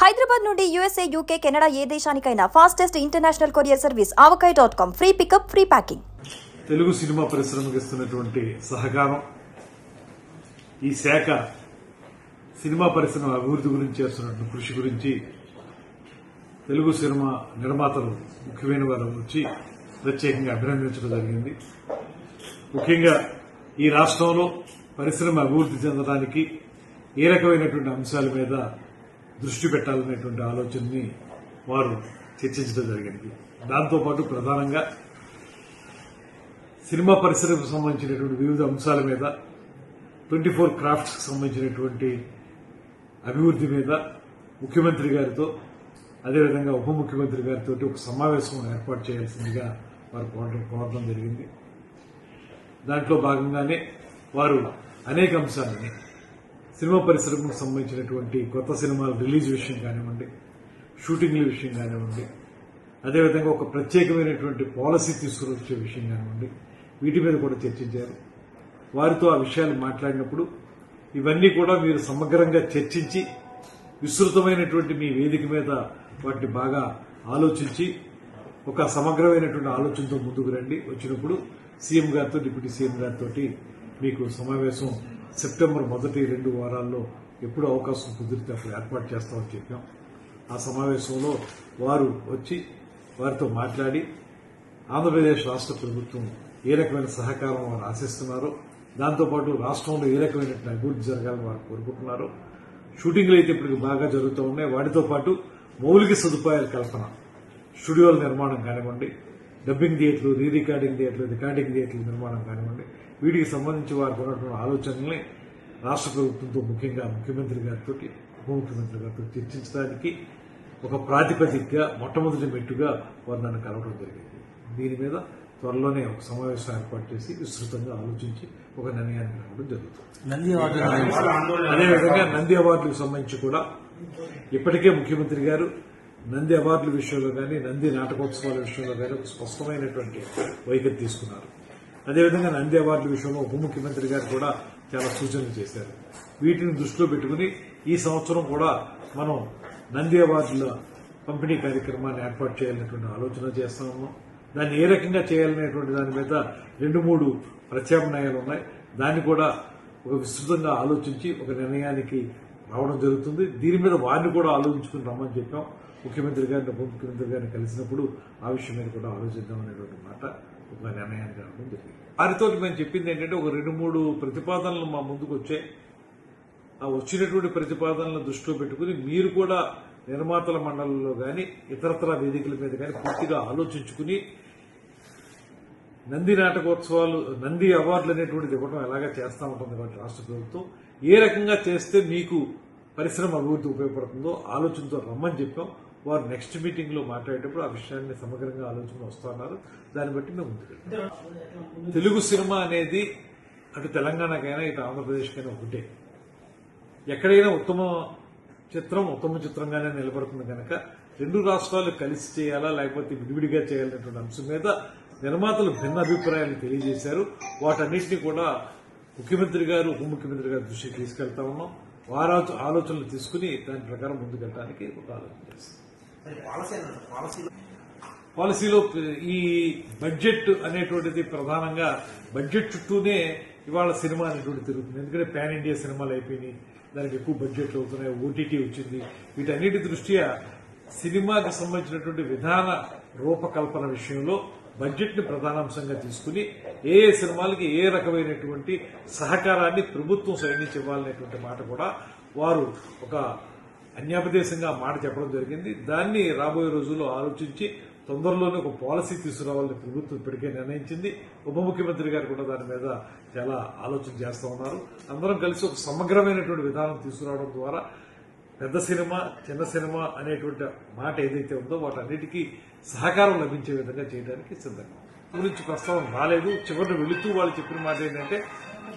హైదరాబాద్ నుండి USA, UK, Canada ఏ దేశానికైనా fastest international courier service avocai.com. Free pickup, free packing. Telugu cinema పరిశ్రమకు ఇస్తున్నటువంటి సహకారం, ఈ శాఖ సినిమా పరిశ్రమ అభివృద్ధి గురించి చేస్తున్నటువంటి కృషి గురించి తెలుగు సినిమా నిర్మాతలు ముఖ్యమైన వారు వచ్చి ప్రత్యేకంగా అభినందించడం జరిగింది. ముఖ్యంగా ఈ రాష్ట్రంలో పరిశ్రమ అభివృద్ధి చెందడానికి ఏ రకమైనటువంటి అంశాల మీద దృష్టి పెట్టాలనేటువంటి ఆలోచనని వారు చర్చించడం జరిగింది. దాంతోపాటు ప్రధానంగా సినిమా పరిశ్రమకు సంబంధించినటువంటి వివిధ అంశాల మీద 24 క్రాఫ్ట్స్ కు సంబంధించినటువంటి అభివృద్ధి మీద ముఖ్యమంత్రి గారితో అదేవిధంగా ఉప ముఖ్యమంత్రి గారితో ఒక సమావేశం ఏర్పాటు చేయాల్సిందిగా వారు కోరడం జరిగింది. దాంట్లో భాగంగానే వారు అనేక అంశాలని సినిమా పరిశ్రమకు సంబంధించినటువంటి కొత్త సినిమాల రిలీజ్ విషయం కానివ్వండి, షూటింగ్ల విషయం కానివ్వండి, అదేవిధంగా ఒక ప్రత్యేకమైనటువంటి పాలసీ తీసుకువచ్చే విషయం కానివ్వండి, వీటి మీద కూడా చర్చించారు. వారితో ఆ విషయాలు మాట్లాడినప్పుడు ఇవన్నీ కూడా మీరు సమగ్రంగా చర్చించి విస్తృతమైనటువంటి మీ వేదిక మీద వాటిని బాగా ఆలోచించి ఒక సమగ్రమైనటువంటి ఆలోచనతో ముందుకు రండి. వచ్చినప్పుడు సీఎం గారితో డిప్యూటీ సీఎం గారితో మీకు సమావేశం సెప్టెంబర్ మొదటి 2 వారాల్లో ఎప్పుడు అవకాశం కుదిరితే అప్పుడు ఏర్పాటు చేస్తామని చెప్పాం. ఆ సమావేశంలో వారు వచ్చి వారితో మాట్లాడి ఆంధ్రప్రదేశ్ రాష్ట్ర ప్రభుత్వం ఏ రకమైన సహకారం వారు ఆశిస్తున్నారో, దాంతోపాటు రాష్ట్రంలో ఏ రకమైనటువంటి అభివృద్ధి జరగాలని వారు కోరుకుంటున్నారో, షూటింగ్లు అయితే ఇప్పటికి బాగా జరుగుతూ ఉన్నాయి, వాటితో పాటు మౌలిక సదుపాయాల కల్పన, స్టూడియోల నిర్మాణం కానివ్వండి, డబ్బింగ్ థియేటర్లు, రీ రికార్డింగ్ థియేటర్లు, రికార్డింగ్ థియేటర్ల నిర్మాణం కానివ్వండి, వీటికి సంబంధించి వారికి ఉన్నటువంటి ఆలోచనల్ని రాష్ట్ర ప్రభుత్వంతో ముఖ్యంగా ముఖ్యమంత్రి గారితో ఉప ముఖ్యమంత్రి గారితో చర్చించడానికి ఒక ప్రాతిపదికగా మొట్టమొదటి మెట్టుగా వారు నన్ను కలవడం జరిగింది. దీని మీద త్వరలోనే ఒక సమావేశం ఏర్పాటు చేసి విస్తృతంగా ఆలోచించి ఒక నిర్ణయానికి రావడం జరుగుతుంది. అదేవిధంగా నంది అవార్డులకు సంబంధించి కూడా ఇప్పటికే ముఖ్యమంత్రి గారు నంది అవార్డుల విషయంలో కానీ, నంది నాటకోత్సవాల విషయంలో కానీ ఒక స్పష్టమైనటువంటి వైఖరి తీసుకున్నారు. అదేవిధంగా నంది అవార్డుల విషయంలో ఉప ముఖ్యమంత్రి గారు కూడా చాలా సూచనలు చేశారు. వీటిని దృష్టిలో పెట్టుకుని ఈ సంవత్సరం కూడా మనం నంది అవార్డుల పంపిణీ కార్యక్రమాన్ని ఏర్పాటు చేయాలనేటువంటి ఆలోచన చేస్తా ఉన్నాం. దాన్ని ఏ రకంగా చేయాలనేటువంటి దాని మీద 2-3 ప్రత్యామ్నాయాలు ఉన్నాయి. దాన్ని కూడా ఒక విస్తృతంగా ఆలోచించి ఒక నిర్ణయానికి రావడం జరుగుతుంది. దీని మీద వారిని కూడా ఆలోచించుకుని రమ్మని చెప్పాం. ముఖ్యమంత్రి గారిని ఉప ముఖ్యమంత్రి గారిని కలిసినప్పుడు ఆ విషయం మీద కూడా ఆలోచిద్దాం అనేటువంటి మాట ఒక నిర్ణయానికి రావడం జరిగింది. వారితో మేము చెప్పింది ఏంటంటే ఒక 2-3 ప్రతిపాదనలు మా ముందుకు వచ్చాయి. ఆ వచ్చినటువంటి ప్రతిపాదనలను దృష్టిలో పెట్టుకుని మీరు కూడా నిర్మాతల మండలిలో కానీ ఇతరతర వేదికల మీద కానీ పూర్తిగా ఆలోచించుకుని నంది నాటకోత్సవాలు, నంది అవార్డులు అనేటువంటిది ఇవ్వడం ఎలాగా చేస్తా ఉంటుంది కాబట్టి రాష్ట్ర ప్రభుత్వం ఏ రకంగా చేస్తే మీకు పరిశ్రమ అభివృద్ధి ఉపయోగపడుతుందో ఆలోచనతో రమ్మని చెప్పాం. వారు నెక్స్ట్ మీటింగ్ లో మాట్లాడేటప్పుడు ఆ విషయాన్ని సమగ్రంగా ఆలోచన వస్తున్నారు. దాన్ని బట్టి మేము ముందుకెళ్తాం. తెలుగు సినిమా అనేది అటు తెలంగాణకైనా ఇటు ఆంధ్రప్రదేశ్కైనా ఒకటే. ఎక్కడైనా ఉత్తమ చిత్రంగానే నిలబడుతుంది కనుక 2 రాష్ట్రాలు కలిసి చేయాలా లేకపోతే విడివిడిగా చేయాలనేటువంటి అంశం మీద నిర్మాతలు భిన్న అభిప్రాయాలు తెలియజేశారు. వాటన్నింటినీ కూడా ముఖ్యమంత్రి గారు ఉప ముఖ్యమంత్రి గారి దృష్టికి తీసుకెళ్తా ఉన్నాం. వారు ఆలోచనలు తీసుకుని దాని ప్రకారం ముందుకెళ్ళడానికి ఒక ఆలోచన చేస్తాం. పాలసీలో ఈ బడ్జెట్ అనేటువంటిది ప్రధానంగా బడ్జెట్ చుట్టూనే ఇవాళ సినిమా అనేటువంటి తిరుగుతుంది. ఎందుకంటే పాన్ ఇండియా సినిమాలు అయిపోయినాయి, దానికి ఎక్కువ బడ్జెట్లు అవుతున్నాయి, ఓటీటీ వచ్చింది. వీటన్నిటి దృష్ట్యా సినిమాకి సంబంధించినటువంటి విధాన రూపకల్పన విషయంలో బడ్జెట్ ని ప్రధానాంశంగా తీసుకుని ఏ సినిమాలకి ఏ రకమైనటువంటి సహకారాన్ని ప్రభుత్వం సైనించి ఇవ్వాలనేటువంటి మాట కూడా వారు ఒక అన్యాపదేశంగా మాట చెప్పడం జరిగింది. దాన్ని రాబోయే రోజుల్లో ఆలోచించి తొందరలోనే ఒక పాలసీ తీసుకురావాలని ప్రభుత్వం ఇప్పటికే నిర్ణయించింది. ఉప ముఖ్యమంత్రి గారు కూడా దాని మీద చాలా ఆలోచన చేస్తూ ఉన్నారు. అందరం కలిసి ఒక సమగ్రమైనటువంటి విధానం తీసుకురావడం ద్వారా పెద్ద సినిమా, చిన్న సినిమా అనేటువంటి మాట ఏదైతే ఉందో వాటన్నిటికీ సహకారం లభించే విధంగా చేయడానికి సిద్ధంగా గురించి ప్రస్తావన రాలేదు. చివరిని వెళుతూ వాళ్ళు చెప్పిన మాట ఏంటంటే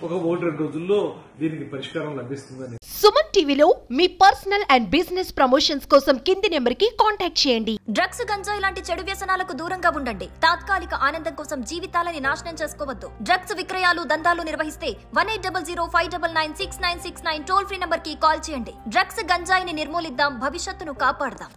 ఒక 1-2 రోజుల్లో దీనికి పరిష్కారం లభిస్తుందని. సుమన్ టీవీలో మీ పర్సనల్ అండ్ బిజినెస్ ప్రమోషన్స్ కోసం కింది నెంబర్ కి కాంటాక్ట్ చేయండి. డ్రగ్స్, గంజాయి లాంటి చెడు వ్యసనాలకు దూరంగా ఉండండి. తాత్కాలిక ఆనందం కోసం జీవితాలని నాశనం చేసుకోవద్దు. డ్రగ్స్ విక్రయాలు, దందాలు నిర్వహిస్తే 1800599696 టోల్ ఫ్రీ నంబర్ కి కాల్ చేయండి. డ్రగ్స్, గంజాయిని నిర్మూలిద్దాం, భవిష్యత్తును కాపాడదాం.